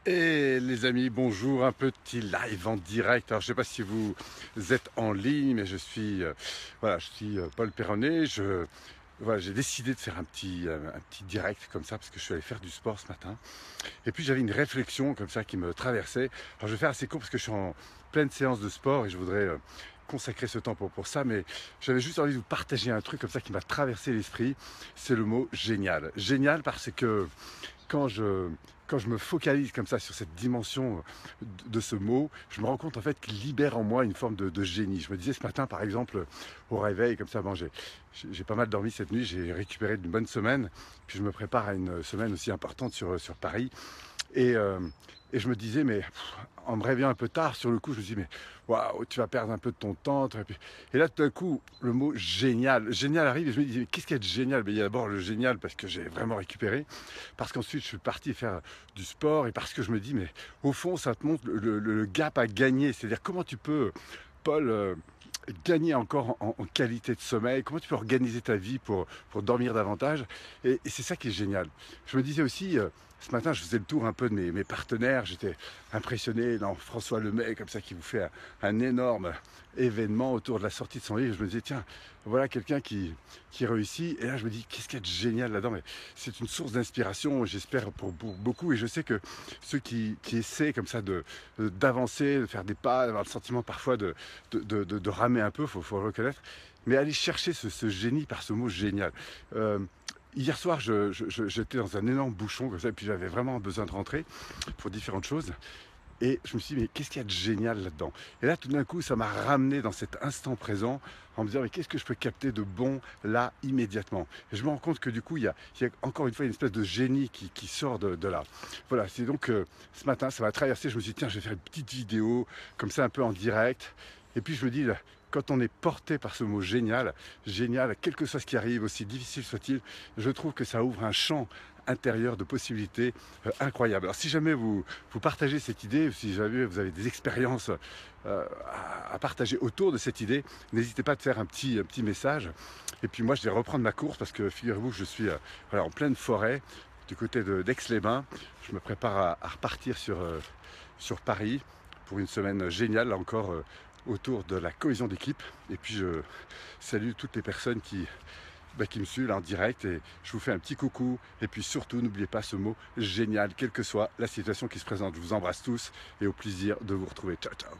Et les amis, bonjour, un petit live en direct. Alors je ne sais pas si vous êtes en ligne, mais je suis Paul Perronnet. Voilà, j'ai décidé de faire un petit direct comme ça parce que je suis allé faire du sport ce matin. Et puis j'avais une réflexion comme ça qui me traversait. Alors je vais faire assez court parce que je suis en pleine séance de sport et je voudrais consacrer ce temps pour ça. Mais j'avais juste envie de vous partager un truc comme ça qui m'a traversé l'esprit. C'est le mot génial. Génial parce que quand je, quand je me focalise comme ça sur cette dimension de ce mot, je me rends compte en fait qu'il libère en moi une forme de génie. Je me disais ce matin par exemple au réveil, comme ça, bon, j'ai pas mal dormi cette nuit, j'ai récupéré d'une bonne semaine, puis je me prépare à une semaine aussi importante sur Paris. Et, euh, et je me disais, mais en me réveillant un peu tard, sur le coup, je me dis, mais waouh, tu vas perdre un peu de ton temps. Et là, tout d'un coup, le mot génial, génial arrive et je me dis, mais qu'est-ce qu'il y a de génial? Mais il y a d'abord le génial parce que j'ai vraiment récupéré, parce qu'ensuite, je suis parti faire du sport et parce que je me dis, mais au fond, ça te montre le gap à gagner. C'est-à-dire, comment tu peux, Paul, gagner encore en qualité de sommeil, comment tu peux organiser ta vie pour dormir davantage. Et c'est ça qui est génial. Je me disais aussi, ce matin, je faisais le tour un peu de mes partenaires, j'étais impressionné dans François Lemay, comme ça, qui vous fait un énorme événement autour de la sortie de son livre. Je me disais, tiens, voilà quelqu'un qui réussit. Et là, je me dis, qu'est-ce qu'il y a de génial là-dedans? Mais c'est une source d'inspiration, j'espère, pour beaucoup. Et je sais que ceux qui essaient comme ça d'avancer, de faire des pas, avoir le sentiment parfois de ramer un peu, faut le reconnaître, mais aller chercher ce génie par ce mot génial. Euh, Hier soir, j'étais dans un énorme bouchon comme ça, et puis j'avais vraiment besoin de rentrer pour différentes choses. Et je me suis dit, mais qu'est-ce qu'il y a de génial là-dedans? Et là, tout d'un coup, ça m'a ramené dans cet instant présent en me disant, mais qu'est-ce que je peux capter de bon là, immédiatement? Et je me rends compte que du coup, il y a encore une fois une espèce de génie qui sort de là. Voilà, c'est donc ce matin, ça m'a traversé. Je me suis dit, tiens, je vais faire une petite vidéo comme ça, un peu en direct. Et puis je me dis, là, quand on est porté par ce mot génial, génial, quel que soit ce qui arrive, aussi difficile soit-il, je trouve que ça ouvre un champ intérieur de possibilités incroyables. Alors si jamais vous partagez cette idée, si jamais vous avez des expériences à partager autour de cette idée, n'hésitez pas à faire un petit message. Et puis moi je vais reprendre ma course parce que figurez-vous que je suis voilà, en pleine forêt du côté d'Aix-les-Bains. Je me prépare à repartir sur Paris pour une semaine géniale, là encore, autour de la cohésion d'équipe. Et puis je salue toutes les personnes qui me suivent là en direct et je vous fais un petit coucou. Et puis surtout, n'oubliez pas ce mot génial, quelle que soit la situation qui se présente. Je vous embrasse tous et au plaisir de vous retrouver. Ciao, ciao.